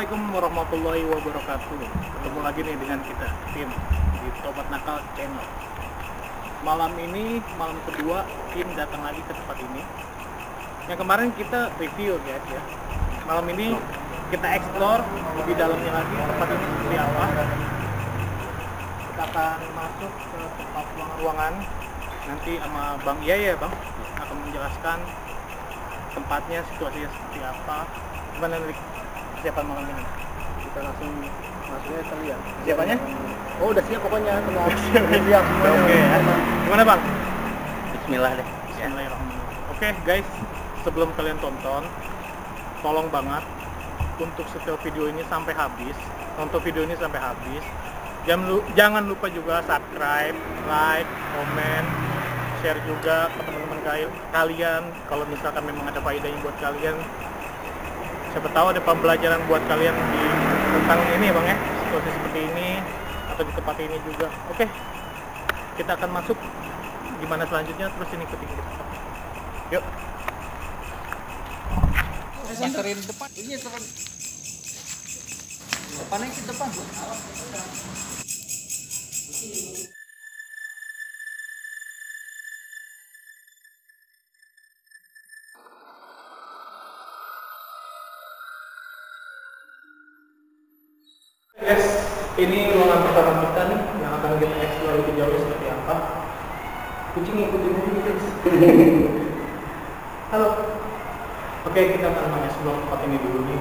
Assalamualaikum warahmatullahi wabarakatuh. Ketemu lagi nih dengan kita Tim di Tobat Nakal Channel. Malam ini, malam kedua, Tim datang lagi ke tempat ini. Yang kemarin kita review guys ya. Malam ini kita explore lebih dalamnya lagi tempat ini seperti apa. Kita akan masuk ke tempat ruangan. Nanti sama Bang Iya ya Bang akan menjelaskan tempatnya, situasinya seperti apa. Gimana nih persiapan malam ini? Kita langsung masuknya kali ya. Siapanya? Oh udah siap pokoknya, tenang. Siap semuanya. Oke ya. Gimana Bang? Bismillah deh. Bismillahirrahmanirrahim. Oke guys, sebelum kalian tonton, tolong banget untuk setel video ini sampai habis. Tonton video ini sampai habis. Jangan lupa juga subscribe, like, komen, share juga ke teman-teman kalian. Kalau misalkan memang ada faedahnya buat kalian, siapa tahu ada pembelajaran buat kalian di tentang ini ya Bang ya, situasi seperti ini atau di tempat ini juga. Oke, kita akan masuk gimana selanjutnya, terus ini ikutin kita. Yuk. Santerin depan. Ini depan. Depannya ke depan. Guys, ini ruangan pertama kita nih yang akan kita explore lebih jauh seperti apa. Kucing ikutin dulu guys. Halo. Oke, kita akan mengeksplor tempat ini dulu nih.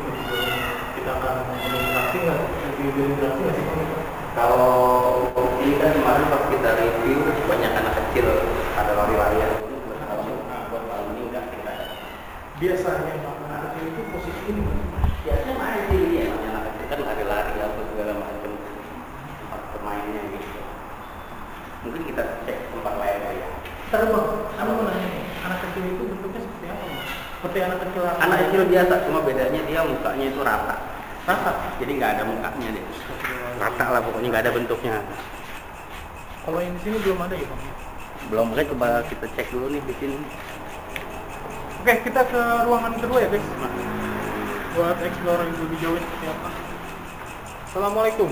Kita akan berinteraksi nggak? Berinteraksi nggak sih? Kalau ini kan kemarin pas kita review banyak anak kecil ada lari-larian. Buat malam ini enggak kita. Biasanya anak kecil itu posisi ini. Biasanya main sih ya, anak kecil kan lari-lari apa segala macam tempat bermainnya gitu. Mungkin kita cek tempat lain ya. Tahu Bang, aku mau nanya nih, anak kecil itu bentuknya seperti apa Bang? Seperti anak kecil apa? Anak kecil biasa, cuma bedanya dia mukanya itu rata. Rata? Jadi nggak ada mukanya deh. Rata lah pokoknya, nggak ada bentuknya. Kalau yang di sini belum ada ya Bang? Belum, kan coba kita cek dulu nih di sini. Oke, kita ke ruangan kedua ya guys. Buat explore yang lebih jauh seperti apa. Assalamualaikum.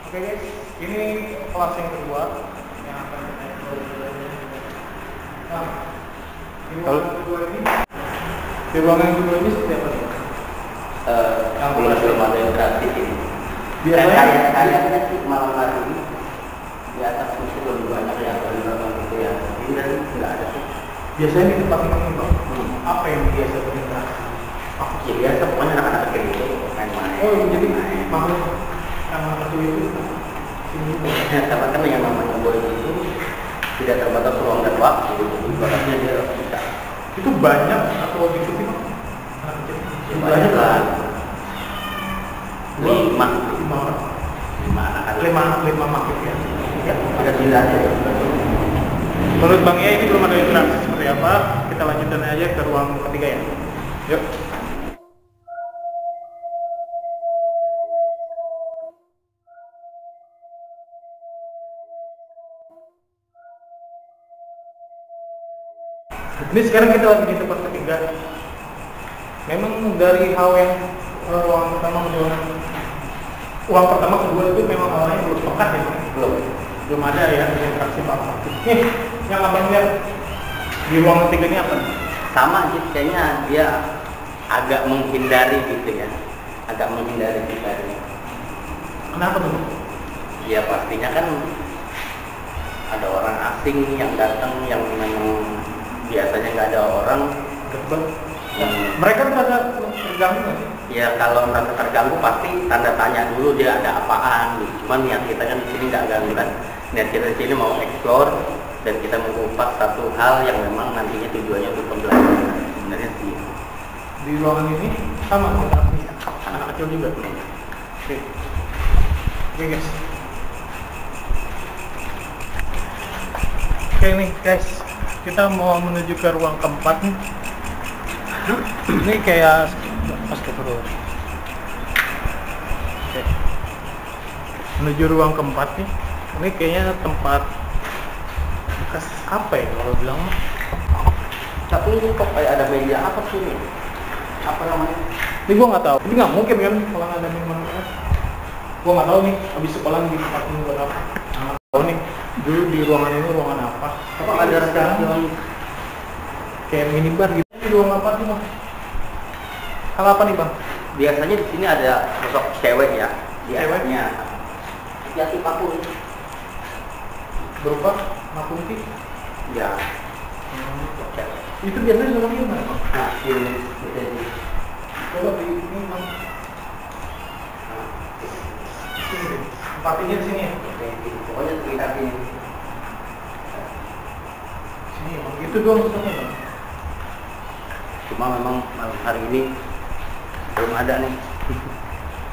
Oke guys, ini kelas yang kedua yang akan kita explore lebih jauh. Nah, di ruangan kedua ini, seperti apa nih? Belum ada interaksi ini. Biasanya kayaknya sih malam hari ini di atas itu lebih banyak ya, kalau gitu ya. Ini kan nggak ada sih. biasanya di tempat ini Bang, apa yang biasa berinteraksi? Ya biasa, pokoknya anak-anak kecil itu main-main. Oh, jadi makhluk anak kecil itu ini Karena kan yang namanya boy itu tidak terbatas ruang dan waktu. Ibaratnya dia bisa. itu banyak atau gitu sih Bang? Anak kecil? Banyak kan. Lima anak. Lima makhluk ya. Ya, tidak tidak aja. Menurut Bang Ya ini belum ada interaksi seperti apa? Kita lanjutkan aja ke ruang ketiga ya. Yuk. Ini sekarang kita lagi di tempat ketiga. Memang dari hal yang ruang pertama kedua itu memang awalnya belum pekat ya Bang? Belum ada ya interaksi apa. Nih, yang abang lihat di ruang ketiga ini apa? Sama sih, kayaknya dia agak menghindari gitu ya. Agak menghindari kita. Kenapa tuh? Ya pastinya kan ada orang asing yang datang yang memang biasanya nggak ada orang. Betul. Mereka merasa terganggu nggak sih? Ya kalau merasa terganggu pasti tanda tanya dulu dia ada apaan. Cuman niat kita kan di sini nggak ganggu kan. Niat kita di sini mau explore dan kita mengupas satu hal yang memang nantinya tujuannya untuk pembelajaran. Sebenarnya sih. Di ruangan ini sama interaksinya. Anak kecil juga. Oke. Oke guys. Oke nih guys, kita mau menuju ke ruang keempat nih. Ini kayak astagfirullah. Oke. Menuju ruang keempat nih. Ini kayaknya tempat bekas apa ya kalau bilang? Tapi ini kok kayak ada meja apa sih ini? apa namanya? Ini gua nggak tahu. Ini nggak mungkin kan kalau nggak ada minuman keras. Gua nggak tahu nih. Habis sekolah nih dipakai buat apa? Nggak tahu nih. Dulu di ruangan ini ruangan apa? Apa ada restoran kayak minibar gitu? Ini ruang apa sih bang? Hal apa nih bang? biasanya di sini ada sosok cewek ya, biasanya jati pakul Berupa Makunti? ya. Cewek. Itu biasanya seperti gimana bang? Nah ini Coba di ini bang. Di sini deh. Tempatnya di sini ya? oke, pokoknya sekitar ini. Sini bang. Itu doang sebenarnya bang. Cuma memang malam hari ini belum ada nih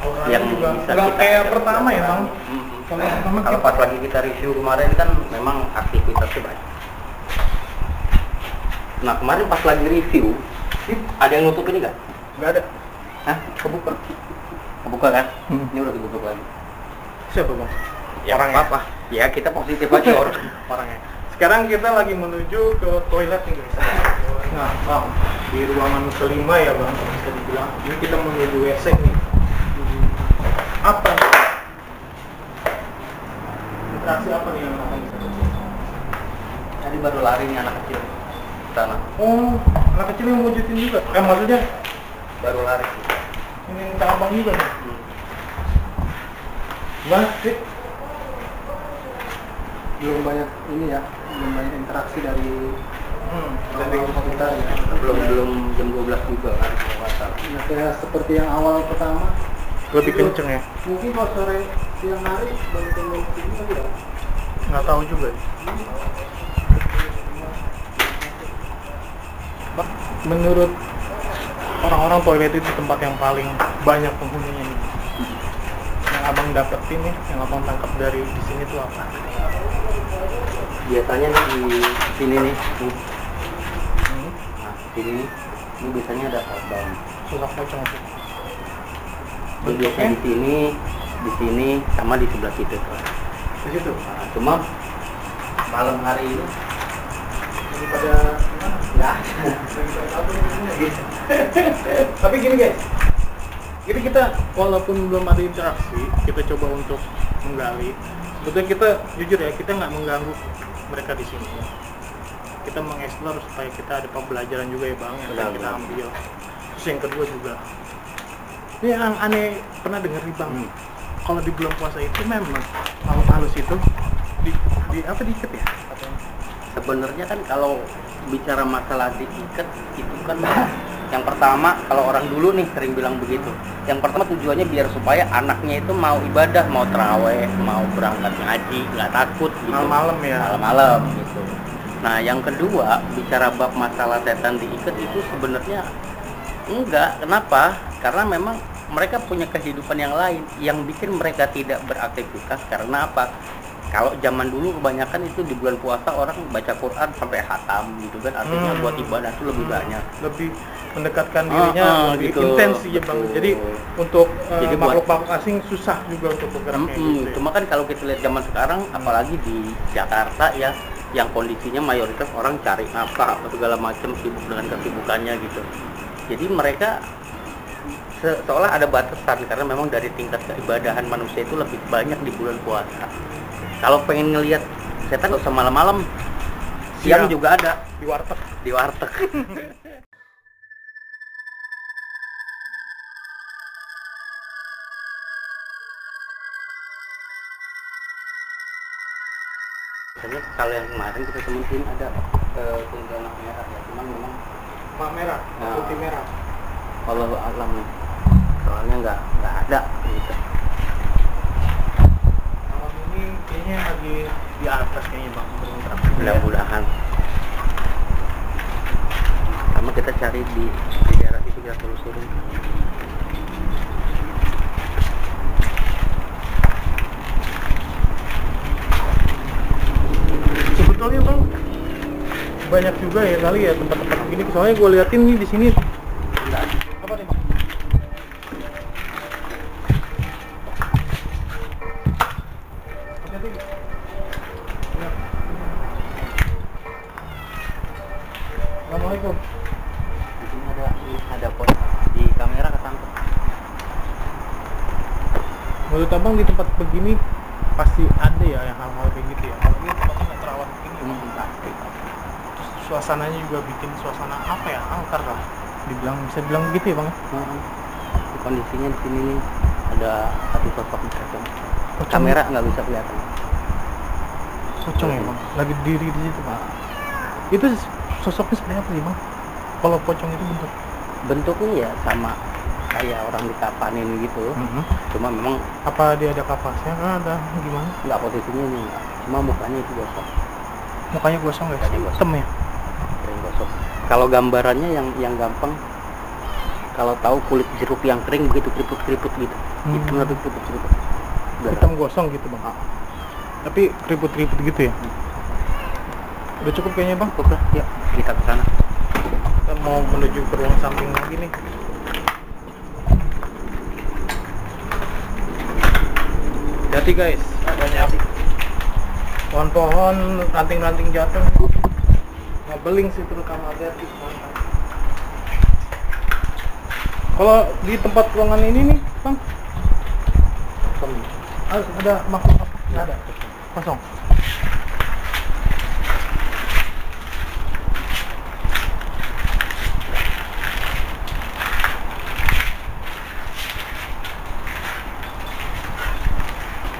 Orang yang juga bisa nggak kita kayak ajak pertama ya bang. Mm-mm. Kalau pertama Kalau kita pas lagi kita review kemarin kan memang aktivitasnya banyak. Nah kemarin pas lagi review, ada yang nutup ini nggak? nggak ada. Hah? Kebuka. Kebuka kan? Hmm. Ini udah ditutup lagi. Siapa bang? Ya Orangnya? apa? Ya kita positif aja Orangnya. Sekarang kita lagi menuju ke toilet nih guys. Nah bang, di ruangan kelima ya bang, bisa dibilang. Ini kita menuju WC nih. Apa? Interaksi apa nih yang akan bisa terjadi? Tadi baru lari nih anak kecil sana. Oh, anak kecil yang wujudin juga? Maksudnya Baru lari. ini cabang juga nih? Gimana sih? Belum banyak ini ya, belum banyak interaksi dari Dari kita ya. Belum jam 12 juga kan kalau nggak salah. Nah, kayak seperti yang awal pertama, lebih kenceng ya? mungkin kalau sore siang hari banyak yang main sini kali ya. Nggak tahu juga. Bang, menurut orang-orang toilet itu tempat yang paling banyak penghuninya nih. Yang abang dapetin nih, yang abang tangkap dari di sini tuh apa? Biasanya nih di sini nih, Hmm, nah sini nih, ini biasanya ada satpam. susah pocong sih. Ini biasanya di sini, sama di sebelah situ tuh. Di situ. Nah, cuma malam hari ini Daripada gimana? nggak Tapi gini guys, jadi kita walaupun belum ada interaksi, kita coba untuk menggali. Sebetulnya kita jujur ya, kita nggak mengganggu mereka di sini. Kita mengeksplor supaya kita ada pembelajaran juga ya bang, yang akan kita ambil. Terus yang kedua juga, ini yang aneh pernah dengar nih bang, kalau di bulan puasa itu memang makhluk halus itu di apa diikat ya? Katanya. sebenarnya kan kalau bicara masalah diikat itu kan yang pertama kalau orang dulu nih sering bilang begitu. Yang pertama tujuannya biar supaya anaknya itu mau ibadah, mau terawih, mau berangkat ngaji, nggak takut gitu. Malam-malam ya. Malam-malam gitu. Nah yang kedua bicara bab masalah setan diikat itu sebenarnya enggak. Kenapa? Karena memang mereka punya kehidupan yang lain yang bikin mereka tidak beraktivitas. Karena apa? Kalau zaman dulu kebanyakan itu di bulan puasa orang baca Quran sampai khatam gitu kan, artinya buat ibadah itu lebih banyak, lebih mendekatkan dirinya, lebih gitu. intens ya bang. Betul. Jadi untuk Jadi makhluk-makhluk asing susah juga untuk bergeraknya gitu. Cuma kan kalau kita lihat zaman sekarang, apalagi di Jakarta ya, yang kondisinya mayoritas orang cari nafkah atau segala macam, sibuk dengan kesibukannya gitu. Jadi mereka seolah ada batasan karena memang dari tingkat keibadahan manusia itu lebih banyak di bulan puasa. Kalau pengen ngelihat setan nggak usah malam-malam, siang juga ada di warteg. di warteg. Biasanya kalau yang kemarin kita temuin ada kuntilanak merah ya, cuman memang Mak merah, Nah. putih merah. kalau alam soalnya nggak ada gitu. Malam ini kayaknya lagi di atas kayaknya bang. Mudah-mudahan. Sama kita cari di daerah itu kita telusurin. Sebetulnya bang banyak juga ya kali ya tempat-tempat begini. Soalnya gue liatin nih di sini. Apa nih bang? Hati-hati. Ya. Assalamualaikum. Di sini ada pos Menurut abang di tempat begini pasti ada ya yang hal-hal kayak gitu ya. Kalau ini tempatnya nggak terawat begini, pasti. Terus suasananya juga bikin suasana apa ya, angker lah. Bisa bilang gitu ya bang? Kondisinya di sini nih ada satu sosok pocong. Pocong? Kamera nggak bisa kelihatan. Pocong ya bang? Lagi diri di situ bang? Itu sosoknya seperti apa sih bang? Kalau pocong itu Bentuknya ya sama kayak orang dikapanin gitu. Cuma memang apa dia ada kapasnya kan, ada gimana? nggak posisinya nih, nggak. Cuma mukanya itu gosong. Mukanya gosong guys? Mukanya gosong. Hitam ya? Yang gosong. Kalau gambarannya yang gampang, kalau tahu kulit jeruk yang kering begitu keriput-keriput gitu. Itu lebih keriput-keriput. Hitam gosong gitu bang? Tapi keriput-keriput gitu ya? Udah cukup kayaknya bang? Cukup lah, ya kita ke sana. Kita mau menuju ke ruang samping lagi nih. Hati guys, banyak pohon-pohon, ranting-ranting jatuh. Ngebeling sih terutama, hati. Kalau di tempat ruangan ini nih bang, ada makhluk apa? Nggak ada, kosong.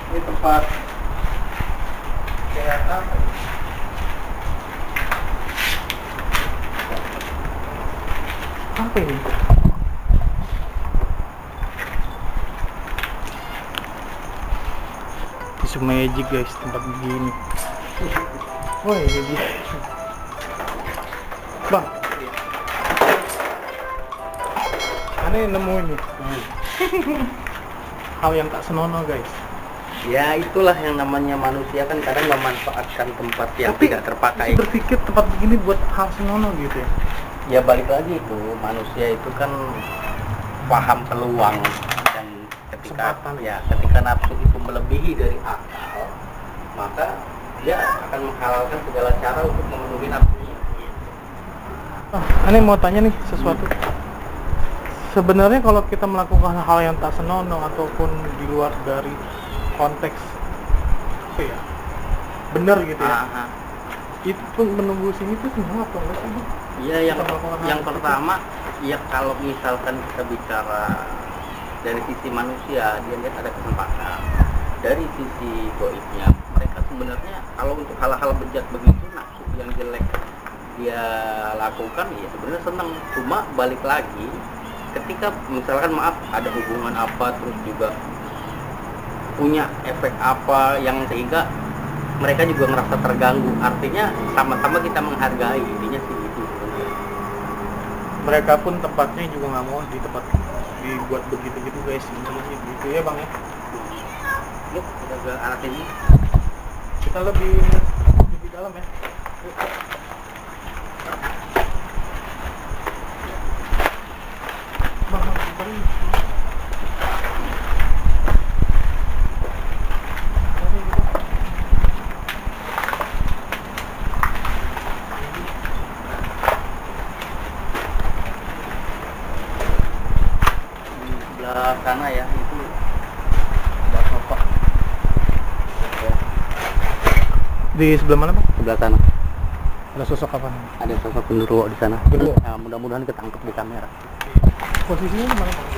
Ini tempat kayak apa? Apa ini? Tisu magic guys, tempat begini. Wah ini dia. Bang, aneh nemu ini. Hal yang tak senonoh guys. Ya itulah yang namanya manusia kan kadang memanfaatkan tempat yang tidak terpakai. Tapi berpikir tempat begini buat hal senonoh gitu ya. Ya balik lagi itu, manusia itu kan paham peluang, dan ketika nafsu itu melebihi dari akal, maka dia akan menghalalkan segala cara untuk memenuhi nafsunya. Aneh mau tanya nih sesuatu. Sebenarnya kalau kita melakukan hal yang tak senonoh ataupun di luar dari konteks apa ya, benar gitu ya, itu pun menunggu sini tuh senang atau enggak sih? Iya, yang pertama ya kalau misalkan kita bicara dari sisi manusia, dia lihat ada kesempatan. Dari sisi goibnya, mereka sebenarnya kalau untuk hal-hal bejat begitu, nafsu yang jelek dia lakukan, ya sebenarnya senang. Cuma balik lagi, ketika misalkan maaf ada hubungan apa, terus juga punya efek apa yang sehingga mereka juga merasa terganggu, artinya sama-sama kita menghargai, intinya sih gitu. Mereka pun tempatnya juga nggak mau di tempat dibuat begitu-gitu guys, gitu ya bang ya. Yuk kita ke arah sini, kita lebih dalam ya. Yuk. Bang, sana ya, itu ada sosok ya. Di sebelah mana bang? Sebelah sana Ada sosok apa? ada sosok genderuwo di sana. Genderuwo? Nah, mudah-mudahan ketangkep di kamera. Posisinya di mana bang?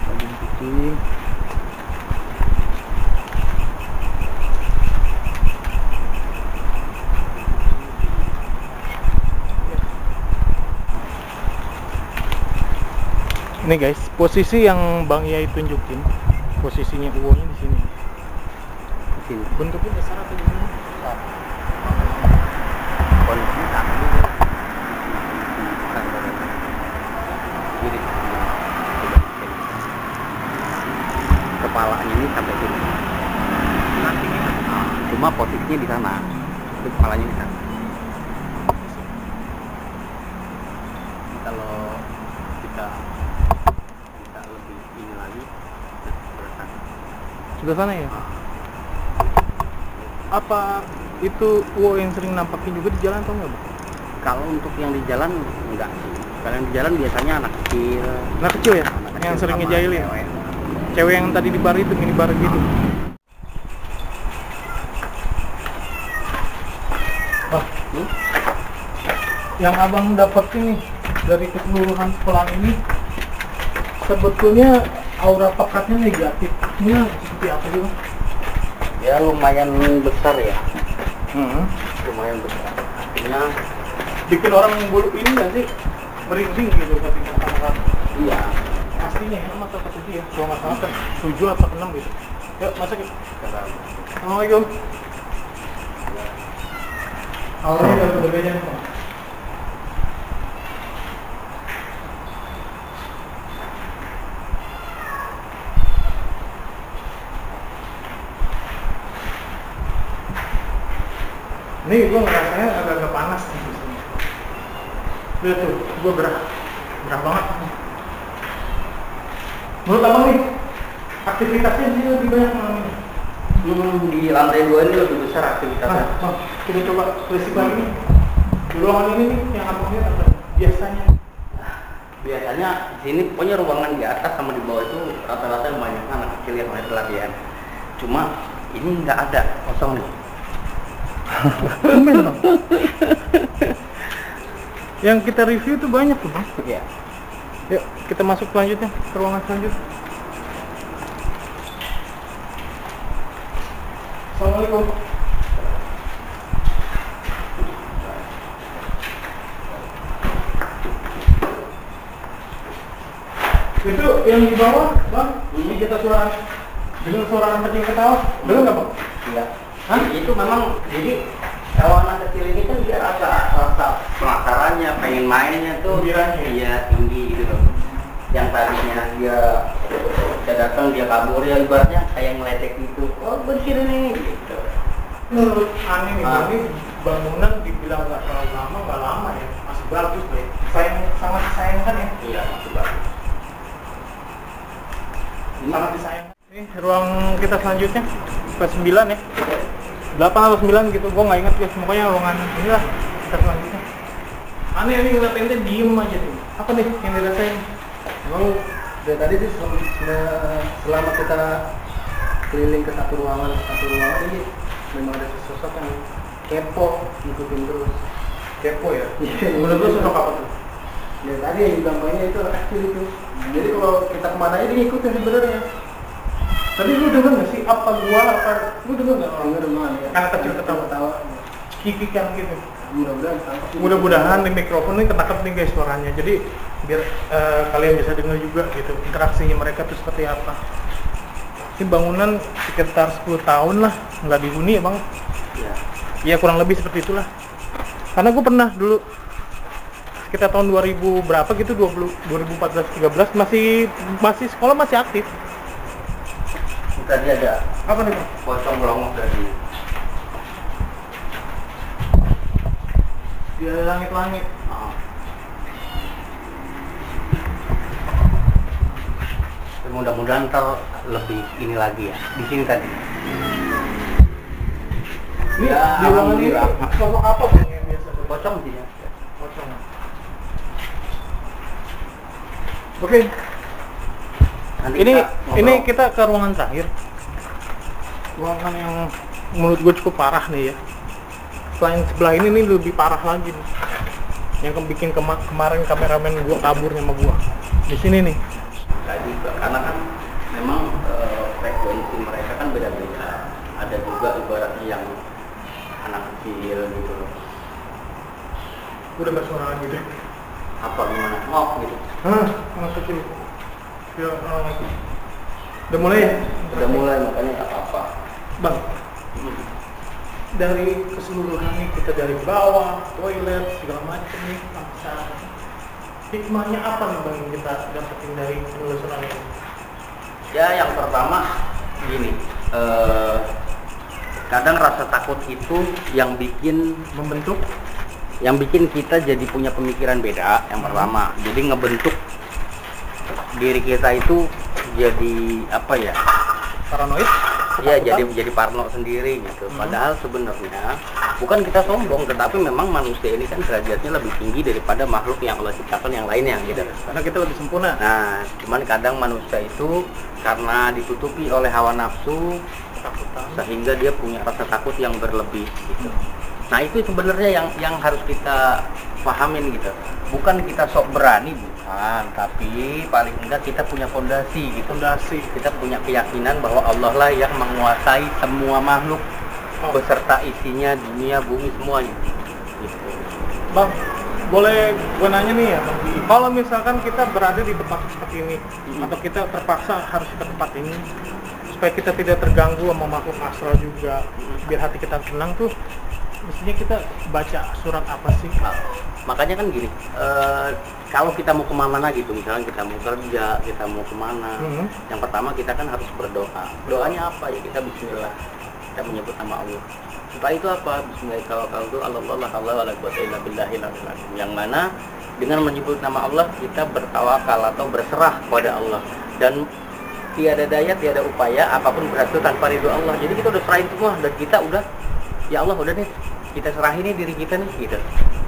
Lagi kucing. Ini guys, posisi yang Bang Yai tunjukin, posisinya uwonya di sini. Di sini. Bentuknya besar atau gimana? Kondisi kaki ini kepalanya ini sampai sini. Cuma posisinya di sana, tapi kepalanya di sana. Kalau kita lebih ini lagi, sebelah sana. Sebelah sana ya? Apa itu uwo yang sering nampakin juga di jalan atau enggak bang? Kalau untuk yang di jalan enggak sih. Kalau yang di jalan biasanya anak kecil. Anak kecil ya? Anak yang sering sama ngejailin. Cewek yang tadi di bar itu, minibar gitu. Bah, yang abang dapat ini dari keseluruhan sekolah ini sebetulnya aura pekatnya negatifnya seperti apa sih, Bang? Ya lumayan besar ya. Hmm. Lumayan besar. Artinya Bikin orang bulu ini nggak sih merinding gitu ketika makan. iya. Pastinya ya, mata ketujuh ya. Kalau nggak salah kan 7 atau 6 gitu. Yuk masuk yuk. Assalamualaikum. Auranya udah berbeda nih, Bang. Nih gue ngerasanya agak-agak panas nih di sini. Lihat tuh, gue gerah banget. Menurut abang nih, aktivitasnya sih lebih banyak malam ini. Di lantai 2 ini lebih besar aktivitasnya. Bang, kita coba berisik lagi nih. Di ruangan ini nih, yang abang lihat apa? Biasanya. Biasanya di sini pokoknya ruangan di atas sama di bawah itu rata-rata banyak anak kecil yang lagi latihan. Cuma ini nggak ada, kosong nih. Tumben, Bang. Yang kita review tuh banyak tuh, Bang. Iya. Yuk, kita masuk selanjutnya ke ruangan selanjutnya. Assalamualaikum. Itu yang di bawah, Bang, ini kita suara dengar suara anak kecil ketawa. Dengar nggak, Bang? Iya. Hah? Itu memang jadi kalau anak kecil ini kan dia rasa penasarannya, pengen mainnya tuh Gembiranya. iya tinggi gitu loh. Yang tadinya dia datang dia kabur ya ibaratnya kayak ngeledek gitu. Oh bersih nih gitu. Menurut aneh nih, Ah. ini bangunan dibilang nggak terlalu lama, nggak lama ya, masih bagus deh. Sangat disayangkan ya. Iya masih bagus. Sangat disayangkan. Ini ruang kita selanjutnya kelas 9 ya. 8 atau 9 gitu, gua nggak ingat guys. Pokoknya ruangan inilah kita selanjutnya. Aneh ini ngeliatin dia diem aja tuh. Apa nih yang dirasain? Emang dari tadi sih selama kita keliling ke satu ruangan ini memang ada sosok yang kepo ngikutin terus. Kepo ya? Iya. Menurut lu sosok apa tuh? Ya tadi yang digambarnya itu anak kecil itu. Jadi kalau kita kemana aja dia ngikutin sebenarnya. Tadi lu denger nggak sih? Apa gua, apa lu denger nggak? Enggak rumah ya. Anak kecil ketawa. Kikik yang gitu. Mudah-mudahan sama. Mudah-mudahan di mikrofon ini ketangkep nih guys suaranya. Jadi biar kalian bisa dengar juga gitu interaksinya mereka tuh seperti apa. Ini bangunan sekitar 10 tahun lah nggak dihuni ya, Bang. Iya. Ya kurang lebih seperti itulah. Karena gue pernah dulu sekitar tahun 2000 berapa gitu 2014-13 masih sekolah masih aktif. Tadi ada Apa nih, Bang? pocong melongok dari Di langit-langit. oh. Mudah-mudahan ntar lebih ini lagi ya di sini tadi. Ini Ya, di ruangan ini alhamdulillah. sosok apa, Bang, yang biasa tuh? Pocong sih ya. Pocong. Oke, Nanti ini ngobrol. kita ke ruangan terakhir. Ruangan yang menurut gue cukup parah nih ya. Selain sebelah ini lebih parah lagi nih. Yang bikin kemarin kameramen gua kabur sama gua. Di sini nih. Nggak juga karena kan memang frekuensi mereka kan beda-beda. Ada juga ibaratnya yang anak kecil gitu loh. Udah bersuara lagi deh. Apa gimana? Oh gitu. Hah, anak kecil. Ya, udah mulai ya? Udah mulai makanya nggak apa-apa. Bang, dari keseluruhan nih kita dari bawah, toilet, segala macam nih, sampai hikmahnya apa nih Bang yang kita dapetin dari penelusuran ini? Ya yang pertama gini, kadang rasa takut itu yang bikin kita jadi punya pemikiran beda. Yang pertama, jadi ngebentuk diri kita itu jadi apa ya? Paranoid? Iya, jadi parno sendiri gitu. Padahal sebenarnya bukan kita sombong, tetapi memang manusia ini kan derajatnya lebih tinggi daripada makhluk yang Allah ciptakan yang lainnya gitu. Karena kita lebih sempurna. Nah, cuman kadang manusia itu karena ditutupi oleh hawa nafsu, Ketakutan. sehingga dia punya rasa takut yang berlebih gitu. Nah, itu sebenarnya yang harus kita pahamin gitu. Bukan kita sok berani, bukan, tapi paling enggak kita punya fondasi gitu. Fondasi. Kita punya keyakinan bahwa Allah lah yang menguasai semua makhluk beserta isinya, dunia, bumi, semuanya gitu. Bang, boleh gue nanya nih ya, Bang. Kalau misalkan kita berada di tempat seperti ini, atau kita terpaksa harus ke tempat ini, supaya kita tidak terganggu sama makhluk astral juga, biar hati kita tenang tuh, mestinya kita baca surat apa sih? Nah, makanya kan gini, kalau kita mau kemana gitu, misalnya kita mau kerja, kita mau kemana, yang pertama kita kan harus berdoa. Doanya apa ya? Kita Bismillah, kita menyebut nama Allah. Setelah itu apa? Bismillahirrahmanirrahim. Yang mana dengan menyebut nama Allah kita bertawakal atau berserah kepada Allah, dan tiada daya, tiada upaya apapun berhasil tanpa ridho Allah. Jadi kita udah serahin semua, dan kita udah, ya Allah udah nih, kita serahin nih diri kita nih gitu.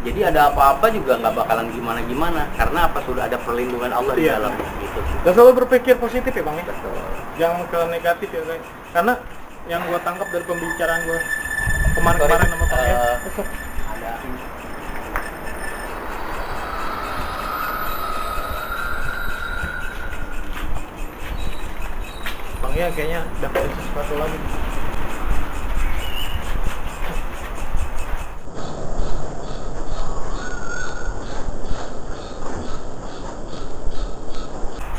Jadi ada apa-apa juga nggak bakalan gimana-gimana, karena apa, sudah ada perlindungan Allah di dalam gitu. Dan selalu berpikir positif ya Bang ya? Betul. Jangan ke negatif ya Bang. Karena yang gue tangkap dari pembicaraan gue kemarin sama Bang ya, Ada Bang ya kayaknya dapat sesuatu lagi.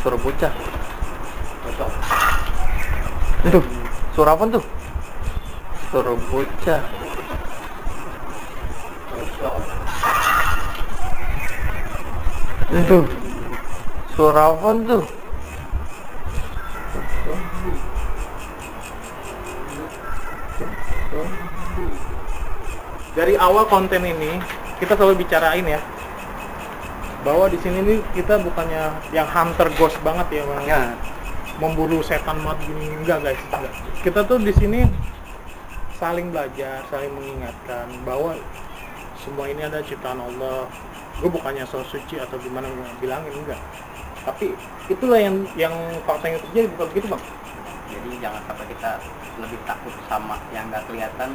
suara bocah. Itu suara apa tuh? Suara bocah. Itu suara apa tuh? Dari awal konten ini kita selalu bicarain ya, bahwa di sini nih kita bukannya yang hunter ghost banget ya Bang. Ya. Memburu setan banget gini, enggak guys, enggak. Kita tuh di sini saling belajar, saling mengingatkan bahwa semua ini ada ciptaan Allah. Gue bukannya so suci atau gimana gue bilangin, enggak. Tapi itulah yang fakta yang terjadi, bukan begitu Bang? Jadi jangan sampai kita lebih takut sama yang nggak kelihatan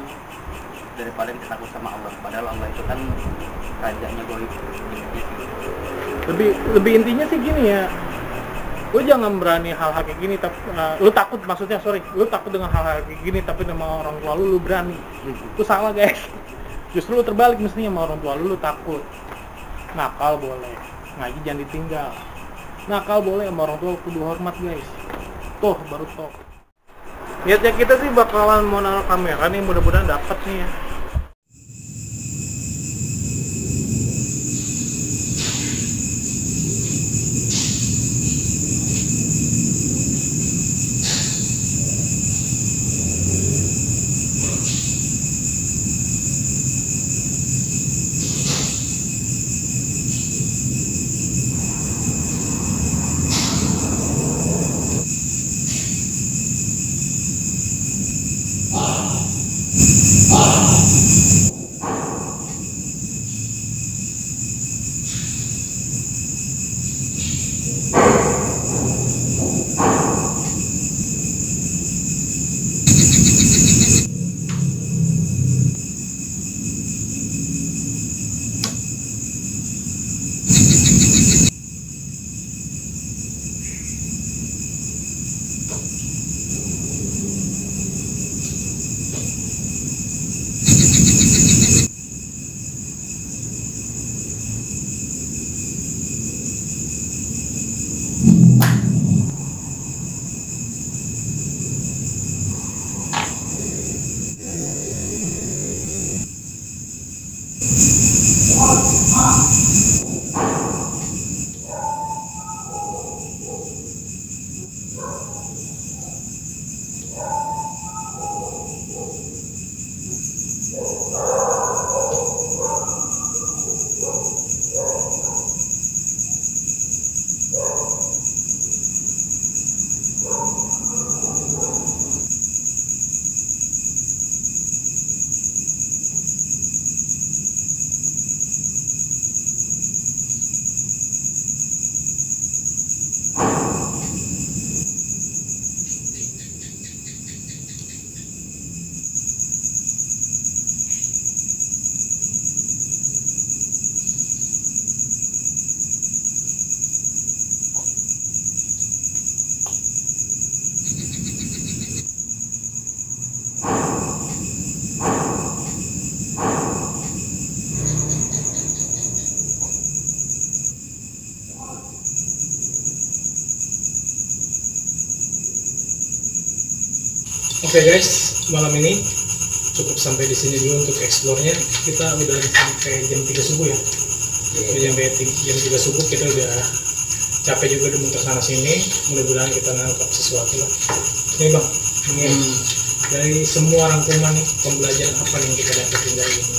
daripada kita takut sama Allah. Padahal Allah itu kan rajanya goib. Lebih intinya sih gini ya, lu jangan berani hal-hal kayak gini, tapi lu takut, lu takut dengan hal-hal kayak gini tapi sama orang tua lu berani. Itu salah guys. Justru lu terbalik, mestinya sama orang tua lu takut. Nakal boleh, ngaji jangan ditinggal. Nakal boleh, sama orang tua kudu hormat guys. Tuh baru toh. Niatnya kita sih bakalan mau naruh kamera nih, mudah-mudahan dapat nih ya. Oke guys, malam ini cukup sampai di sini dulu untuk explore-nya. Kita udah sampai jam 3 subuh ya. Sampai jam 3 subuh kita udah capek juga udah muter sana sini. Mudah-mudahan kita nangkap sesuatu lah. Nih bang, dari semua rangkuman nih pembelajaran apa yang kita dapetin dari ini?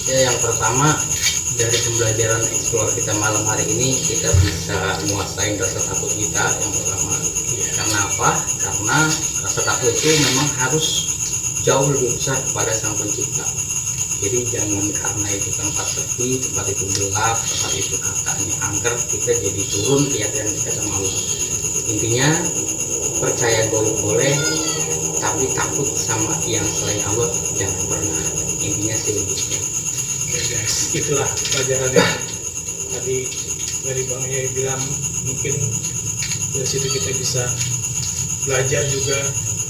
Ya, yang pertama dari pembelajaran explore kita malam hari ini, kita bisa menguasai rasa takut kita yang pertama. Karena apa? Karena rasa takut itu memang harus jauh lebih besar kepada Sang Pencipta. Jadi jangan karena itu tempat sepi, tempat itu gelap, tempat itu katanya angker, kita jadi turun keyakinan kita sama Allah. Intinya percaya boleh, tapi takut sama yang selain Allah jangan pernah. Intinya sih begitu. Oke guys, itulah pelajarannya. Tadi dari Bang Yai bilang mungkin dari situ kita bisa belajar juga,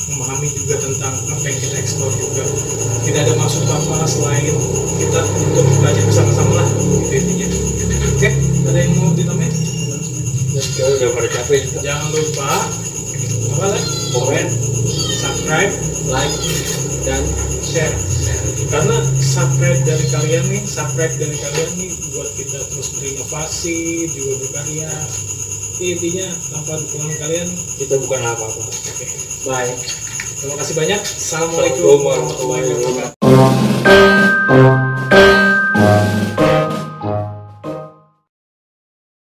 memahami juga tentang apa yang kita eksplor juga. Tidak ada maksud apa selain kita untuk belajar bersama-sama lah, itu intinya. Oke, ada yang mau ditambahin? Udah pada capek. Jangan lupa apa lah? Komen, Subscribe, like, dan share. Karena subscribe dari kalian nih buat kita terus berinovasi, juga berkarya. Intinya tanpa dukungan kalian kita bukan apa-apa. Oke. Bye. Terima kasih banyak. Assalamualaikum warahmatullahi wabarakatuh.